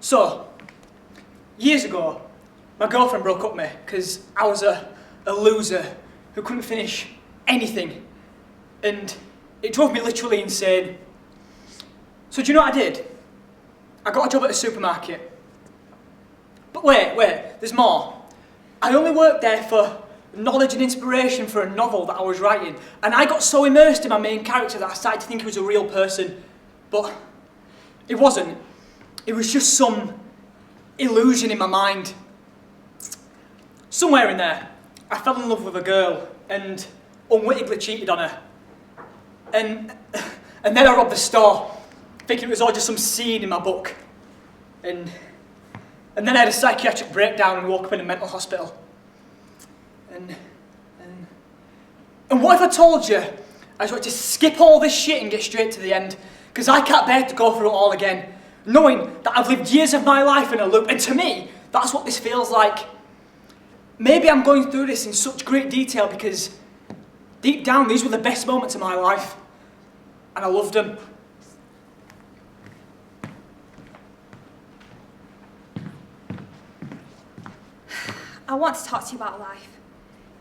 So, years ago, my girlfriend broke up with me because I was a loser who couldn't finish anything. And it drove me literally insane. So do you know what I did? I got a job at a supermarket. But wait, there's more. I only worked there for knowledge and inspiration for a novel that I was writing. And I got so immersed in my main character that I started to think he was a real person. But it wasn't. It was just some illusion in my mind. Somewhere in there, I fell in love with a girl and unwittingly cheated on her. And then I robbed the store, thinking it was all just some scene in my book. And then I had a psychiatric breakdown and woke up in a mental hospital. And what if I told you I just wanted to skip all this shit and get straight to the end? Because I can't bear to go through it all again, knowing that I've lived years of my life in a loop. And to me, that's what this feels like. Maybe I'm going through this in such great detail because deep down, these were the best moments of my life. And I loved them. I want to talk to you about life.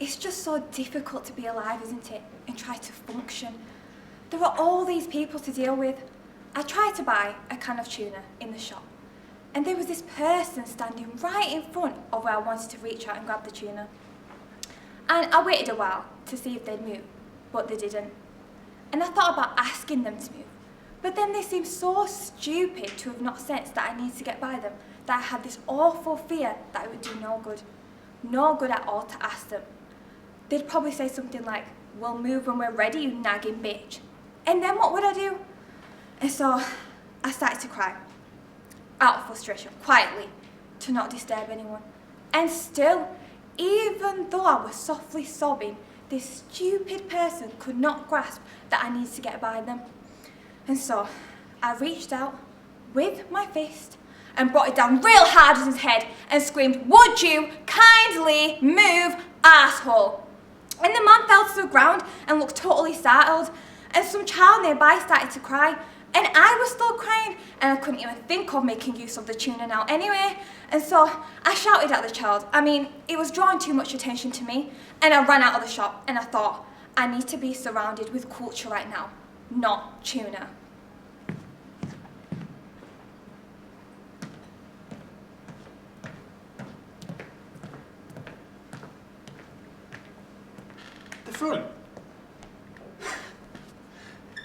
It's just so difficult to be alive, isn't it? And try to function. There are all these people to deal with. I tried to buy a can of tuna in the shop. And there was this person standing right in front of where I wanted to reach out and grab the tuna. And I waited a while to see if they'd move, but they didn't. And I thought about asking them to move. But then they seemed so stupid to have not sensed that I needed to get by them, that I had this awful fear that it would do no good. No good at all to ask them. They'd probably say something like, "We'll move when we're ready, you nagging bitch." And then what would I do? And so I started to cry, out of frustration, quietly, to not disturb anyone. And still, even though I was softly sobbing, this stupid person could not grasp that I needed to get by them. And so I reached out with my fist and brought it down real hard on his head and screamed, "Would you kindly move, asshole?" And the man fell to the ground and looked totally startled. And some child nearby started to cry. And I was still crying, and I couldn't even think of making use of the tuna now anyway. And so I shouted at the child. I mean, it was drawing too much attention to me. And I ran out of the shop, and I thought, I need to be surrounded with culture right now, not tuna. The front.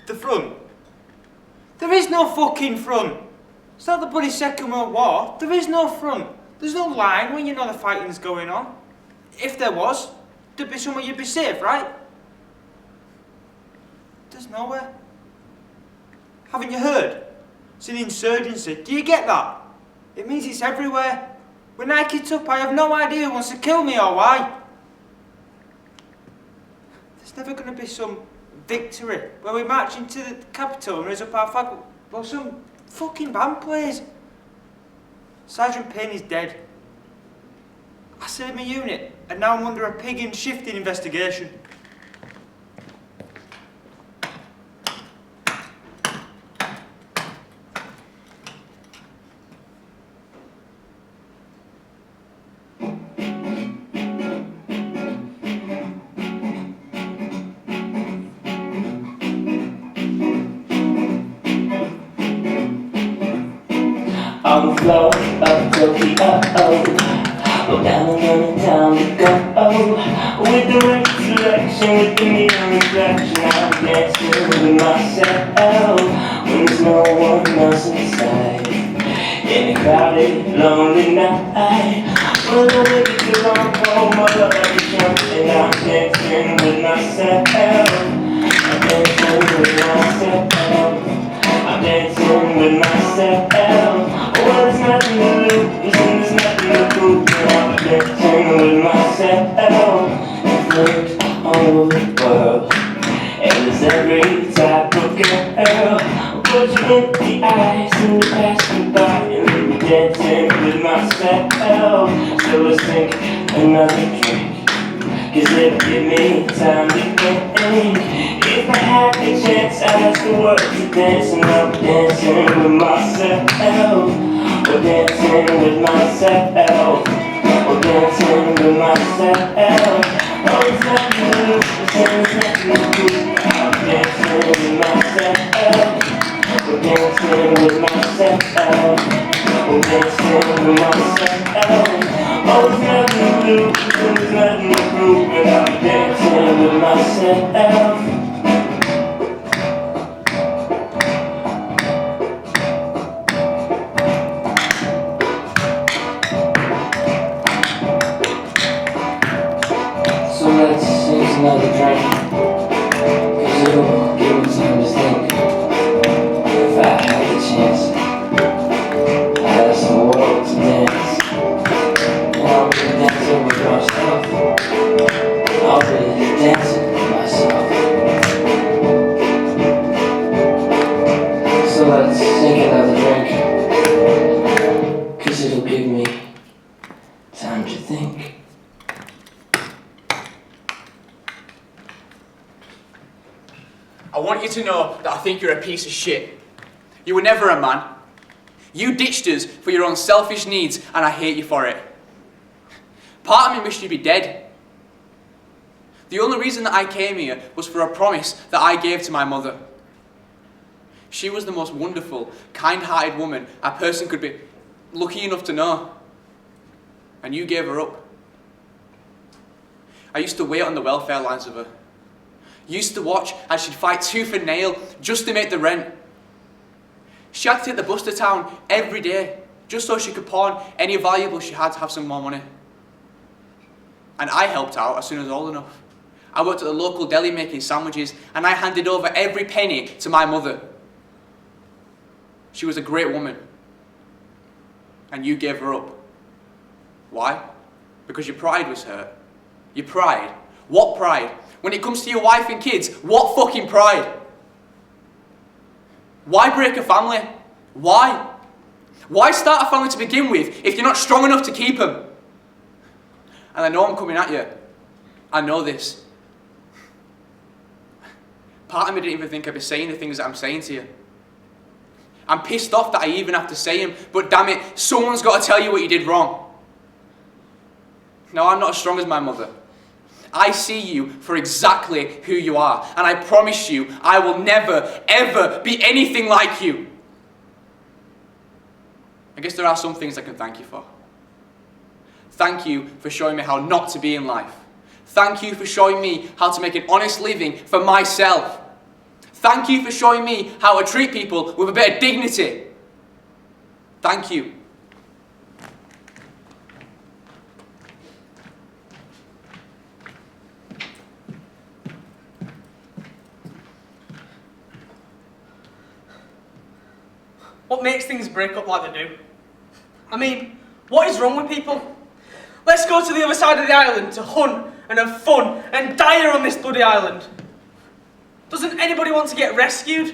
The front. There is no fucking front. It's not the bloody Second World War. There is no front. There's no line when you know the fighting's going on. If there was, there'd be somewhere you'd be safe, right? There's nowhere. Haven't you heard? It's an insurgency. Do you get that? It means it's everywhere. When I get up, I have no idea who wants to kill me or why. There's never going to be some victory where we march into the capital and raise up our flag while some fucking band plays. Sergeant Payne is dead. I saved my unit and now I'm under a pig and shifting investigation. On the floor of Tokyo, go down and down we go. With the right selection, with the neon reflection, I'm dancing with myself when there's no one else inside. In a crowded, lonely night, well, I make it to wrong home, my love like a jump, and I'm dancing with myself. I'm dancing with myself. I'm dancing with myself. Well, there's nothing to lose and there's nothing to prove. I'm dancing with myself. I've looked all over the world, and there's every type of girl. But you look the eyes and you pass me by, and leave me dancing with myself. So let's take another drink, 'cause it'll give me time to think. If I had the chance, I'd ask the world to dance, and I'll be dancing with myself. We're dancing with myself. We're dancing with myself. Oh, it's nothing new, it's nothing new. I'm dancing with myself. We're dancing with myself. We're dancing with myself. Oh, it's nothing new, it's nothing to prove. And I'm dancing with myself. So let's sing another drink, 'cause it'll give me time to think. If I had the chance, I had some world to dance. And I'll be dancing with myself. I'll be dancing with myself. So let's sing another drink, 'cause it'll give me time to think. I want you to know that I think you're a piece of shit. You were never a man. You ditched us for your own selfish needs, and I hate you for it. Part of me wished you'd be dead. The only reason that I came here was for a promise that I gave to my mother. She was the most wonderful, kind-hearted woman a person could be lucky enough to know. And you gave her up. I used to wait on the welfare lines of her. Used to watch as she'd fight tooth and nail just to make the rent. She had to take the bus to town every day just so she could pawn any valuables she had to have some more money. And I helped out as soon as I was old enough. I worked at the local deli making sandwiches, and I handed over every penny to my mother. She was a great woman. And you gave her up. Why? Because your pride was hurt. Your pride. What pride? When it comes to your wife and kids, what fucking pride? Why break a family? Why? Why start a family to begin with if you're not strong enough to keep them? And I know I'm coming at you. I know this. Part of me didn't even think I'd be saying the things that I'm saying to you. I'm pissed off that I even have to say them, but damn it, someone's got to tell you what you did wrong. No, I'm not as strong as my mother. I see you for exactly who you are, and I promise you, I will never, ever be anything like you. I guess there are some things I can thank you for. Thank you for showing me how not to be in life. Thank you for showing me how to make an honest living for myself. Thank you for showing me how to treat people with a bit of dignity. Thank you. What makes things break up like they do? I mean, what is wrong with people? Let's go to the other side of the island to hunt and have fun and die here on this bloody island. Doesn't anybody want to get rescued?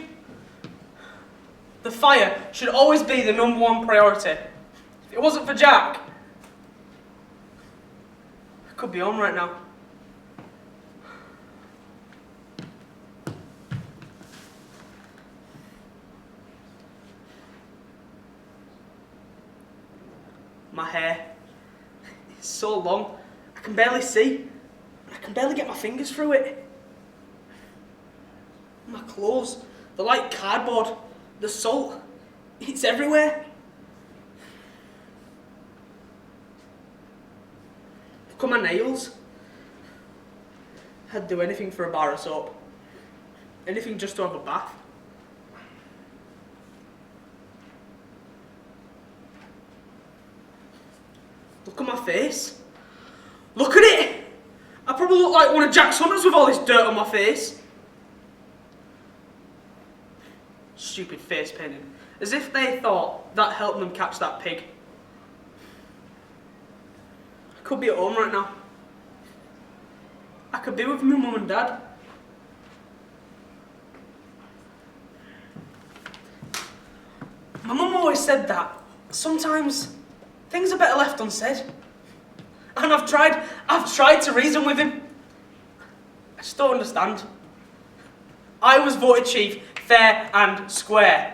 The fire should always be the #1 priority. If it wasn't for Jack, I could be home right now. My hair is so long, I can barely see. I can barely get my fingers through it. My clothes, they're like cardboard. The salt, it's everywhere. Look at my nails. I'd do anything for a bar of soap. Anything just to have a bath. Look at my face. Look at it! I probably look like one of Jack's hunters with all this dirt on my face. Stupid face painting. As if they thought that helped them catch that pig. I could be at home right now. I could be with my mum and dad. My mum always said that sometimes things are better left unsaid. And I've tried to reason with him. I just don't understand. I was voted chief, fair and square.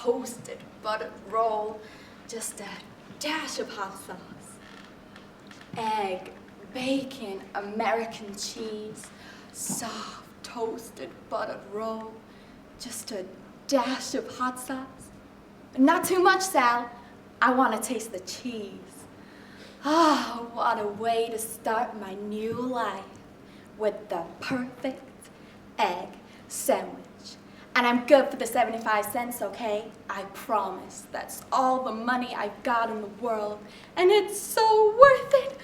toasted buttered roll, just a dash of hot sauce. Egg, bacon, American cheese, soft toasted buttered roll, just a dash of hot sauce. Not too much, Sal. I want to taste the cheese. Ah, what a way to start my new life, with the perfect egg sandwich. And I'm good for the 75 cents, okay? I promise. That's all the money I've got in the world, and it's so worth it.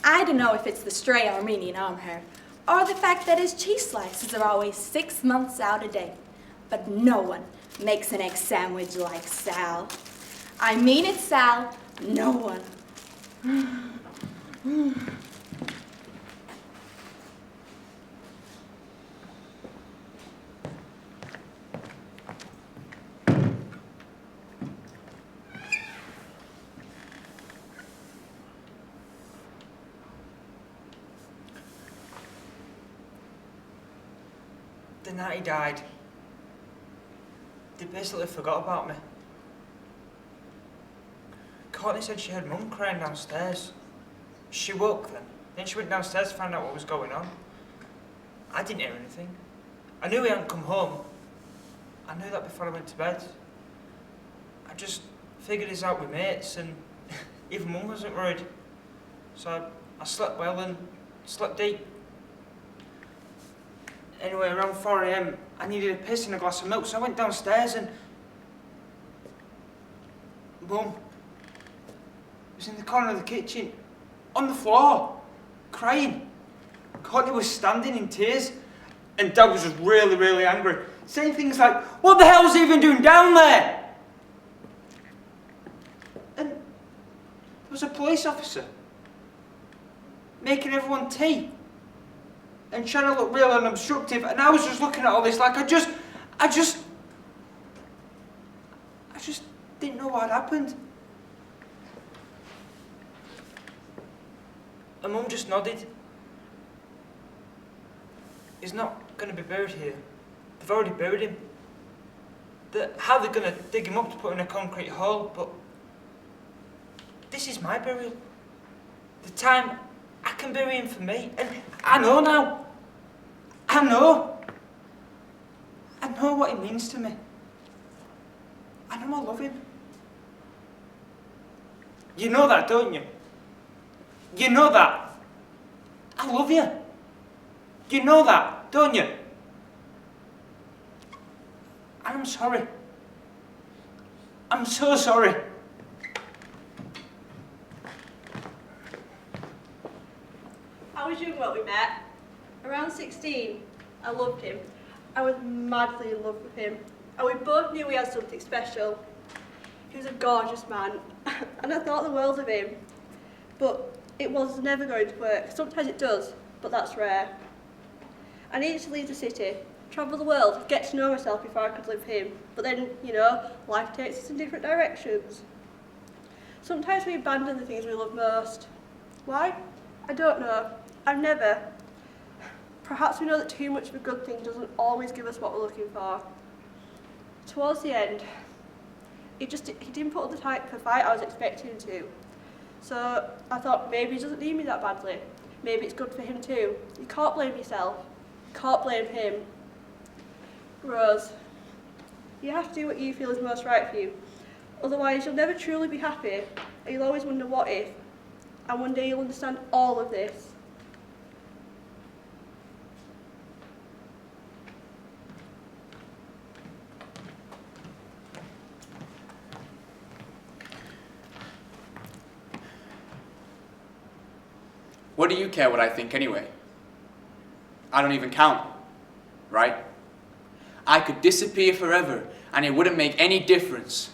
I don't know if it's the stray Armenian arm hair, or the fact that his cheese slices are always 6 months out of date, but no one makes an egg sandwich like Sal. I mean it, Sal. No one. The night he died, they basically forgot about me. Courtney said she heard Mum crying downstairs. She woke then she went downstairs to find out what was going on. I didn't hear anything. I knew he hadn't come home. I knew that before I went to bed. I just figured he's out with mates, and even Mum wasn't worried. So I slept well and slept deep. Anyway, around 4 AM, I needed a piss and a glass of milk, so I went downstairs and... Mum was in the corner of the kitchen, on the floor, crying. Courtney was standing in tears, and Dad was just really, really angry, saying things like, "What the hell's he even doing down there?" And there was a police officer making everyone tea and trying to look real unobstructive, and I was just looking at all this like I just didn't know what had happened. And Mum just nodded. He's not going to be buried here. They've already buried him. How they're going to dig him up to put in a concrete hole, but this is my burial. The time I can bury him for me, and I know now. I know what it means to me. I know I love him. You know that, don't you? You know that. I love you. You know that, don't you? And I'm sorry. I'm so sorry. I was young when we met. Around 16, I loved him. I was madly in love with him. And we both knew we had something special. He was a gorgeous man, and I thought the world of him. But it was never going to work. Sometimes it does, but that's rare. I needed to leave the city, travel the world, get to know myself before I could live him. But then, you know, life takes us in different directions. Sometimes we abandon the things we love most. Why? I don't know. I've never. Perhaps we know that too much of a good thing doesn't always give us what we're looking for. Towards the end, he didn't put up the type of fight I was expecting him to. So I thought maybe he doesn't need me that badly. Maybe it's good for him too. You can't blame yourself. You can't blame him. Rose, you have to do what you feel is most right for you. Otherwise you'll never truly be happy, and you'll always wonder what if. And one day you'll understand all of this. What do you care what I think anyway? I don't even count, right? I could disappear forever and it wouldn't make any difference.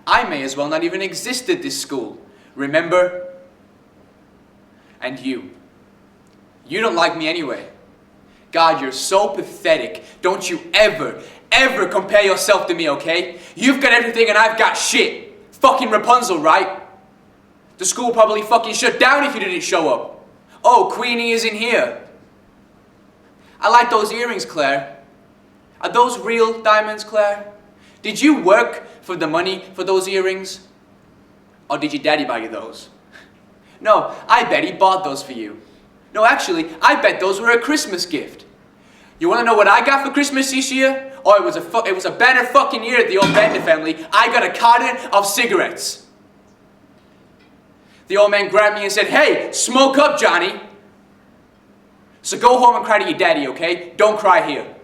I may as well not even exist at this school, remember? And you don't like me anyway. God, you're so pathetic. Don't you ever compare yourself to me, okay? You've got everything and I've got shit. Fucking Rapunzel, right? The school probably fucking shut down if you didn't show up. Oh, Queenie isn't here. I like those earrings, Claire. Are those real diamonds, Claire? Did you work for the money for those earrings? Or did your daddy buy you those? No, I bet he bought those for you. No, actually, I bet those were a Christmas gift. You want to know what I got for Christmas this year? Oh, it was a better fucking year at the old Bender family. I got a carton of cigarettes. The old man grabbed me and said, "Hey, smoke up, Johnny." So go home and cry to your daddy, okay? Don't cry here.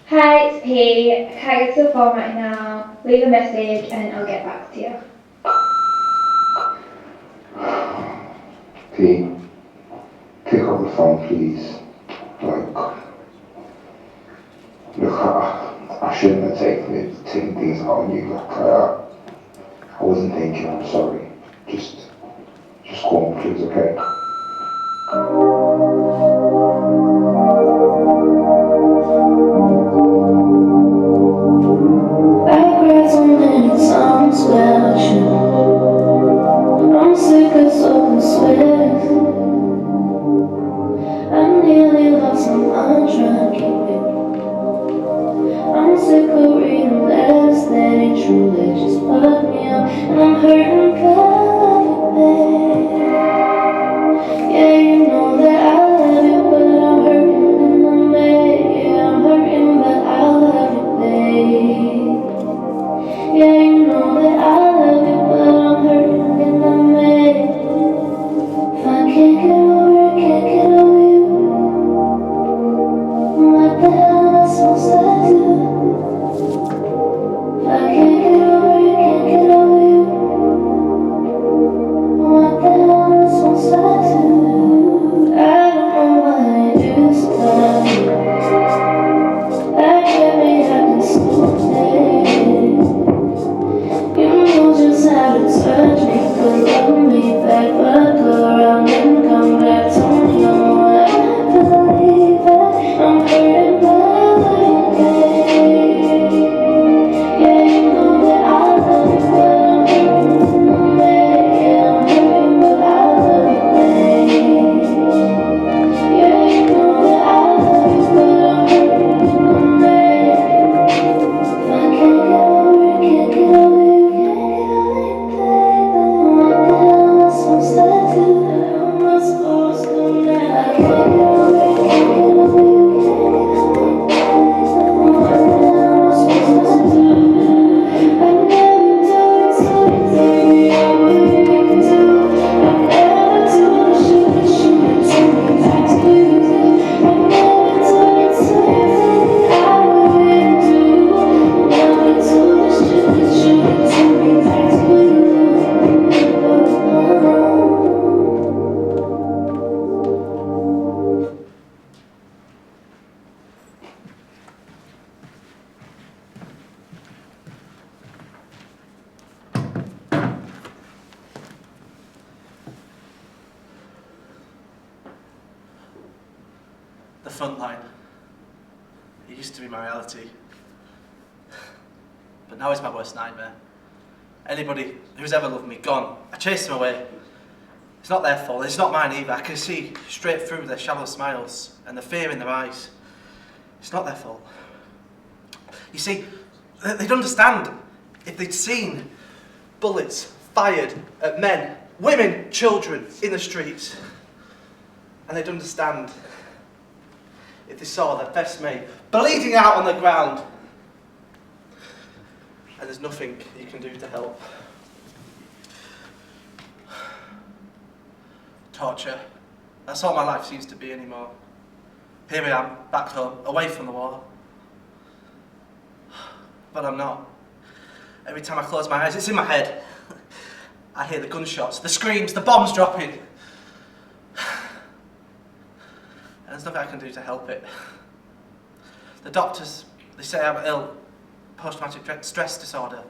Hi, it's P. I can't get to the phone right now. Leave a message and I'll get back to you. P, pick up the phone, please. Look, I shouldn't have taken things out on you. I wasn't thinking. I'm sorry. Just call me, please, okay? I'm sick of soaking sweat. I nearly lost my mind trying to keep it. I'm sick of reading letters that ain't true, that just put me up. And I'm hurting bad, babe. Yeah, you know that I love you, but I'm hurting in the main. Yeah, I'm hurting, but I love you, babe. Yeah, you know that I love you, but I'm hurting in the main. If I can't get over you, can't get over you. What the hell am I supposed to do? If I can't get over you, can't get over you. What the hell am I supposed to do? I don't know what it is about you that get me acting so dead. You know just how to touch me, cause love me back, but go around and come back to me. I believe it, I'm hurting, but I love you, babe. Yeah, you know that I love you, but I'm hurting, no way. Yeah, I'm hurting, but I love you, babe. Yeah, you know that I love you, but I'm hurting, no way. If I can't get over you, can't get over you. The front line. It used to be my reality. But now it's my worst nightmare. Anybody who's ever loved me, gone. I chased them away. It's not their fault, it's not mine either. I can see straight through their shallow smiles and the fear in their eyes. It's not their fault. You see, they'd understand if they'd seen bullets fired at men, women, children in the streets. And they'd understand if they saw their best mate bleeding out on the ground. And there's nothing you can do to help. Torture. That's all my life seems to be anymore. Here I am, back home, away from the war. But I'm not. Every time I close my eyes, it's in my head. I hear the gunshots, the screams, the bombs dropping. And there's nothing I can do to help it. The doctors, they say I'm ill, post-traumatic stress disorder.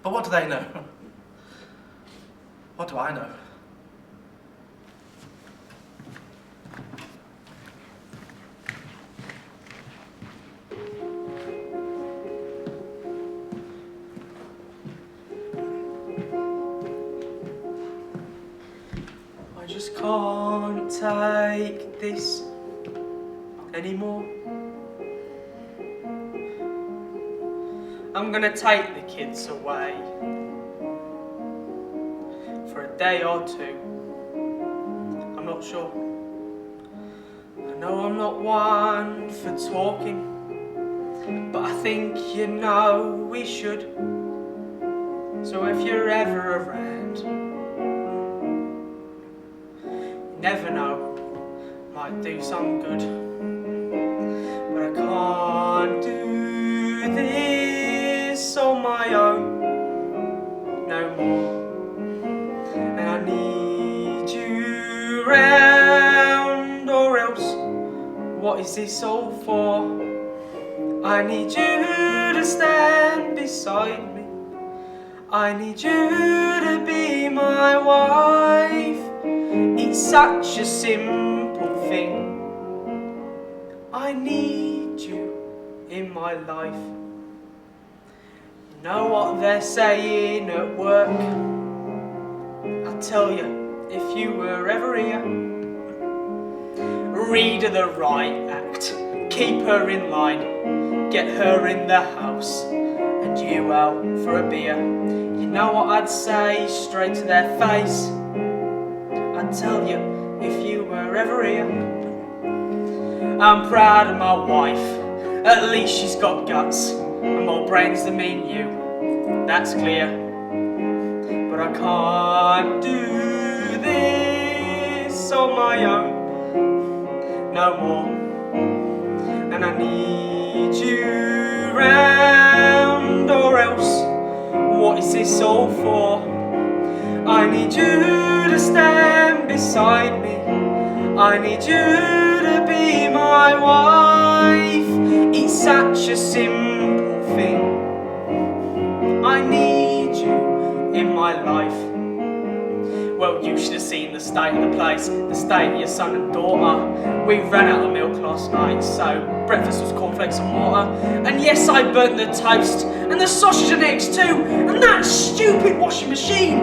But what do they know? What do I know? I just can't take this anymore. I'm gonna take the kids away for a day or two. I'm not sure. I know I'm not one for talking, but I think you know we should. So if you're ever around, you never know, might do some good. But I can't do this on my own no more. And I need you round, or else what is this all for? I need you to stand beside me. I need you to be my wife. It's such a simple thing. I need you in my life. You know what they're saying at work? I tell you, if you were ever here, read her the right act, keep her in line, get her in the house, and you out for a beer. You know what I'd say straight to their face? I'd tell you, if you were ever here, I'm proud of my wife, at least she's got guts, and more brains than me and you, that's clear. But I can't do this on my own no more. And I need you round, or else what is this all for? I need you to stand beside me. I need you to be my wife. It's such a simple thing. I need you in my life. Well, you should have seen the state of the place, the state of your son and daughter. We ran out of milk last night, so breakfast was cornflakes and water. And yes, I burnt the toast, and the sausage and eggs too, and that stupid washing machine.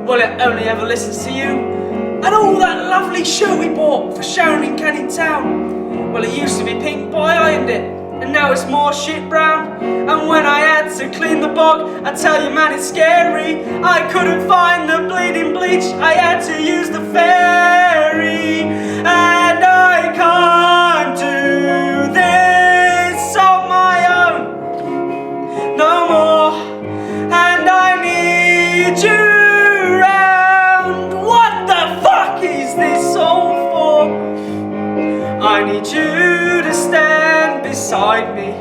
Well, it only ever listens to you. And all that lovely shirt we bought for Sharon in Canning Town. Well, it used to be pink, but I ironed it, and now it's more shit brown. And when I had to clean the bog, I tell you man, it's scary. I couldn't find the bleeding bleach, I had to use the ferry. And I can't do this on my own no more. And I need you round. What the fuck is this all for? I need you to stand beside me.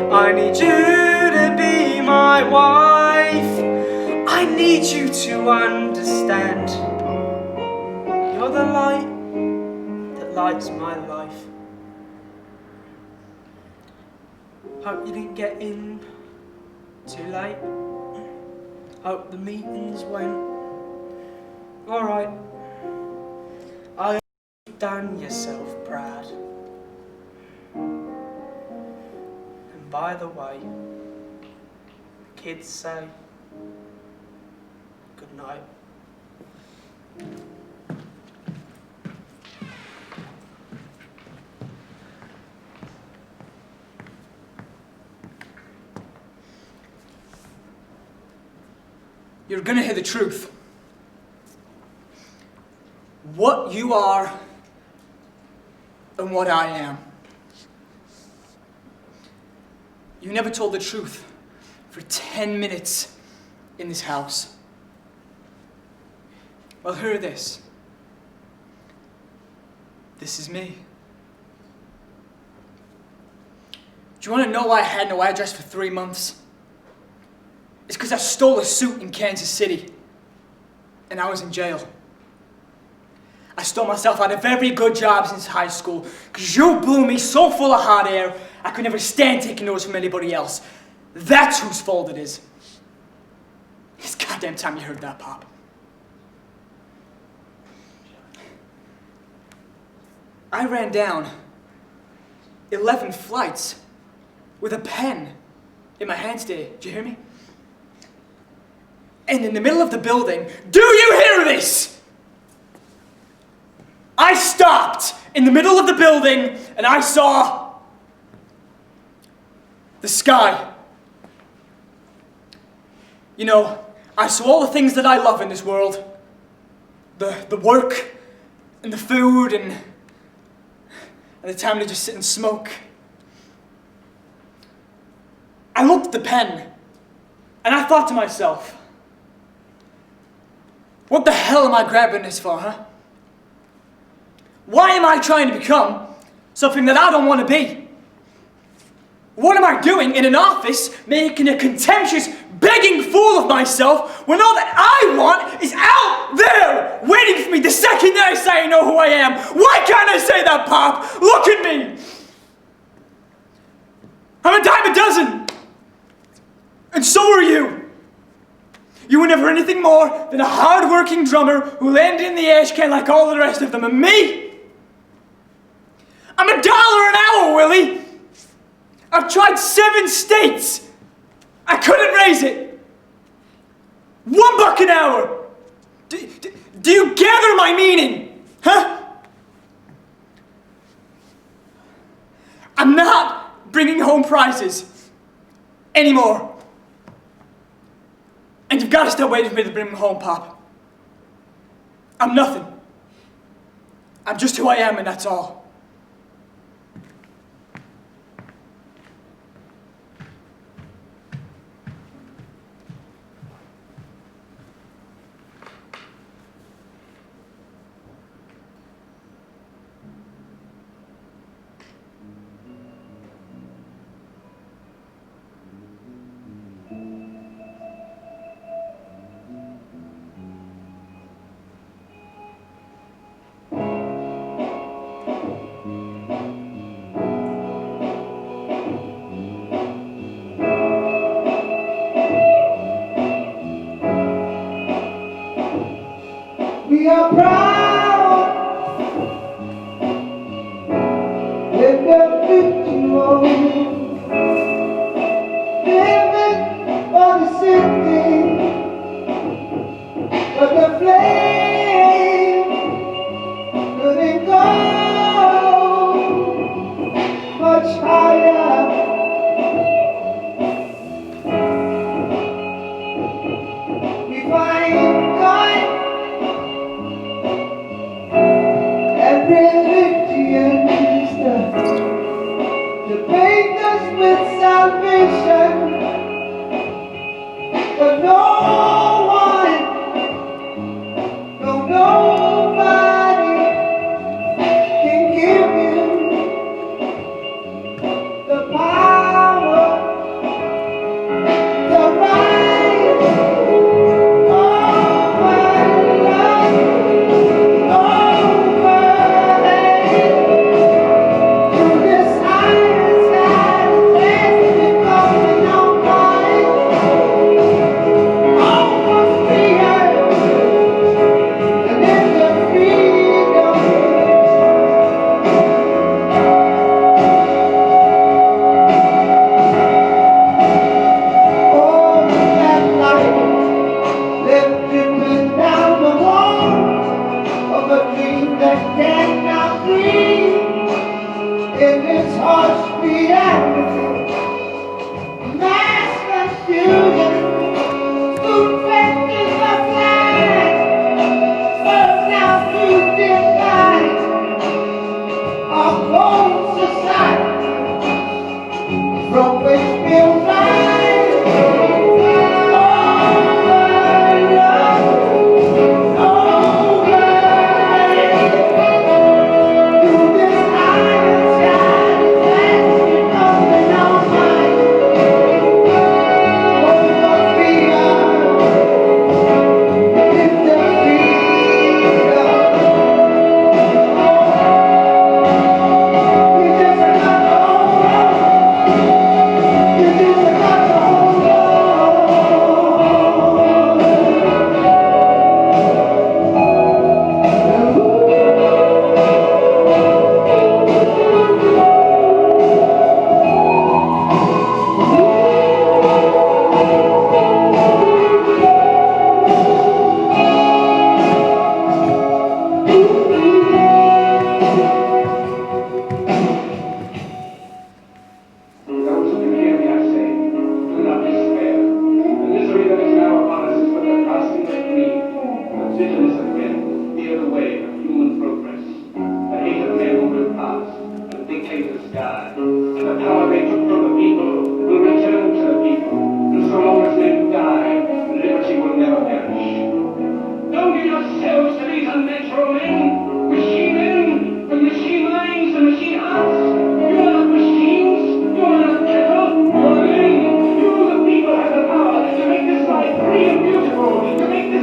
I need you to be my wife. I need you to understand. You're the light that lights my life. Hope you didn't get in too late. Hope the meetings went alright. I hope you've done yourself proud. And by the way, the kids say good night. you're gonna hear the truth. What you are and what I am. You never told the truth for 10 minutes in this house. Well, hear this. This is me. Do you want to know why I had no address for 3 months? It's because I stole a suit in Kansas City, and I was in jail. I stole myself out of every good job since high school, because you blew me so full of hot air, I could never stand taking orders from anybody else. That's whose fault it is. It's goddamn time you heard that, Pop. I ran down 11 flights with a pen in my hand today. Did you hear me? And in the middle of the building, do you hear this? I stopped in the middle of the building and I saw the sky. You know, I saw all the things that I love in this world. The work and the food and the time to just sit and smoke. I looked at the pen and I thought to myself, what the hell am I grabbing this for, huh? Why am I trying to become something that I don't want to be? What am I doing in an office making a contemptuous, begging fool of myself when all that I want is out there waiting for me the second that I say I know who I am? Why can't I say that, Pop? Look at me! I'm a dime a dozen! And so are you! You were never anything more than a hard-working drummer who landed in the ash can like all the rest of them. And me? I'm $1 an hour, Willie! I've tried 7 states! I couldn't raise it! $1 an hour! Do you gather my meaning? Huh? I'm not bringing home prizes anymore. And you've got to stop waiting for me to bring them home, Pop. I'm nothing. I'm just who I am, and that's all.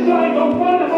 like a 100